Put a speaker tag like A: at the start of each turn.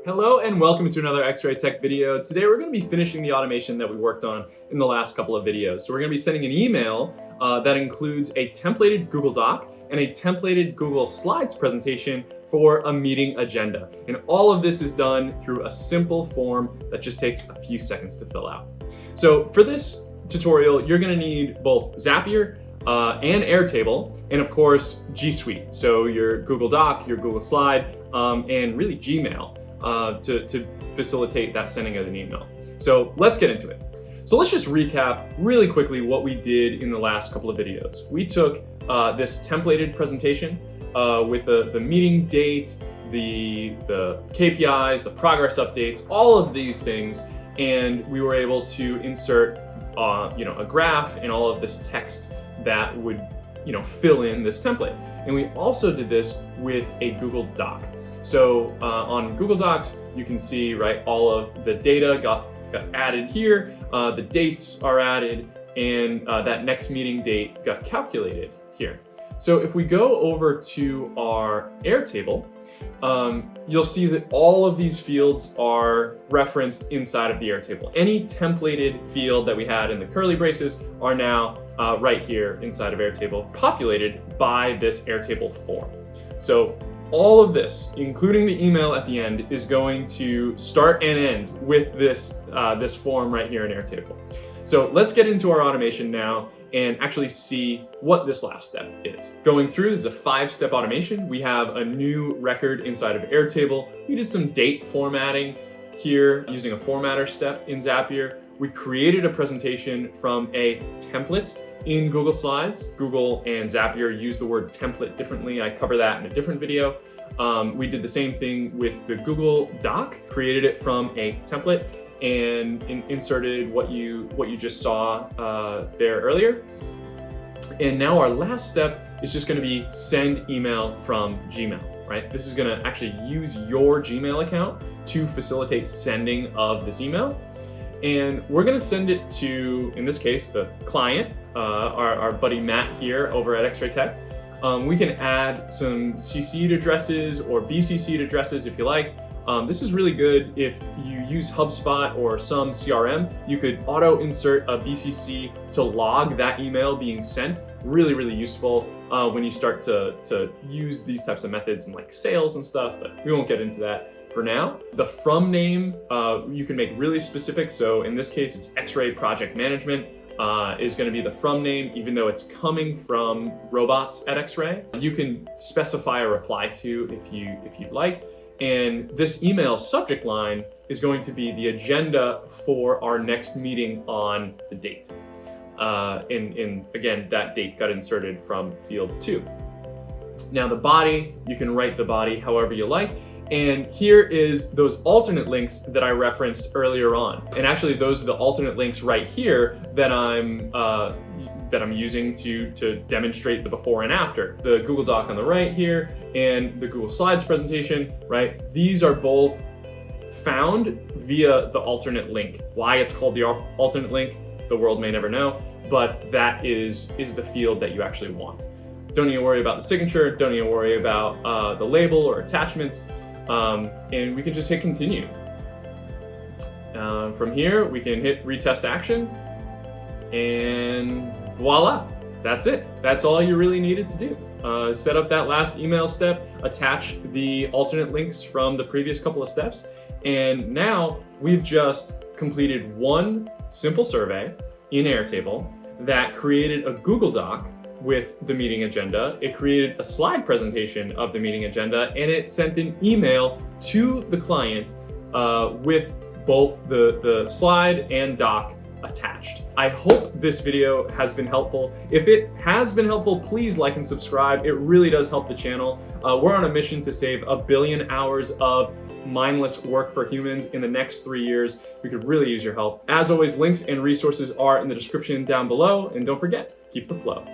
A: Hello and welcome to another X-Ray Tech video. Today we're going to be finishing the automation that we worked on in the last couple of videos. So we're going to be sending an email that includes a templated Google Doc and a templated Google Slides presentation for a meeting agenda. And all of this is done through a simple form that just takes a few seconds to fill out. So for this tutorial, you're going to need both Zapier and Airtable, and of course G Suite. So your Google Doc, your Google Slide, and really Gmail. To facilitate that sending of an email. So let's get into it. So let's just recap really quickly what we did in the last couple of videos. We took this templated presentation with the meeting date, the KPIs, the progress updates, all of these things, and we were able to insert a graph and all of this text that would fill in this template. And we also did this with a Google Doc. So on Google Docs, you can see, right, all of the data got added here, the dates are added, and that next meeting date got calculated here. So if we go over to our Airtable, you'll see that all of these fields are referenced inside of the Airtable. Any templated field that we had in the curly braces are now right here inside of Airtable, populated by this Airtable form. So all of this, including the email at the end, is going to start and end with this form right here in Airtable. So let's get into our automation now and actually see what this last step is. Going through, this is a 5-step automation. We have a new record inside of Airtable. We did some date formatting here using a formatter step in Zapier. We created a presentation from a template in Google Slides. Google and Zapier use the word template differently. I cover that in a different video. We did the same thing with the Google Doc, created it from a template and inserted what you just saw there earlier. And now our last step is just going to be send email from Gmail, right? This is going to actually use your Gmail account to facilitate sending of this email. And we're going to send it to, in this case, the client, our buddy Matt here over at X-Ray Tech. We can add some CC'd addresses or BCC'd addresses if you like. This is really good if you use HubSpot or some CRM. You could auto insert a BCC to log that email being sent. Really, really useful when you start to use these types of methods in like sales and stuff, but we won't get into that for now. The from name, you can make really specific. So in this case, it's X-Ray Project Management is going to be the from name, even though it's coming from robots at X-Ray. You can specify a reply to if you'd like. And this email subject line is going to be the agenda for our next meeting on the date. Again, that date got inserted from field 2. Now the body, you can write the body however you like. And here is those alternate links that I referenced earlier on. And actually those are the alternate links right here that I'm using to demonstrate the before and after. The Google Doc on the right here and the Google Slides presentation, right? These are both found via the alternate link. Why it's called the alternate link, the world may never know, but that is the field that you actually want. Don't need to worry about the signature, don't need to worry about the label or attachments. And we can just hit continue. From here, we can hit retest action, and voila, that's it. That's all you really needed to do. Set up that last email step, attach the alternate links from the previous couple of steps, and now we've just completed one simple survey in Airtable that created a Google Doc with the meeting agenda. It created a slide presentation of the meeting agenda, and it sent an email to the client with both the slide and doc attached. I hope this video has been helpful. If it has been helpful, please like and subscribe. It really does help the channel. We're on a mission to save 1 billion hours of mindless work for humans in the next 3 years. We could really use your help. As always, links and resources are in the description down below, and don't forget, keep the flow.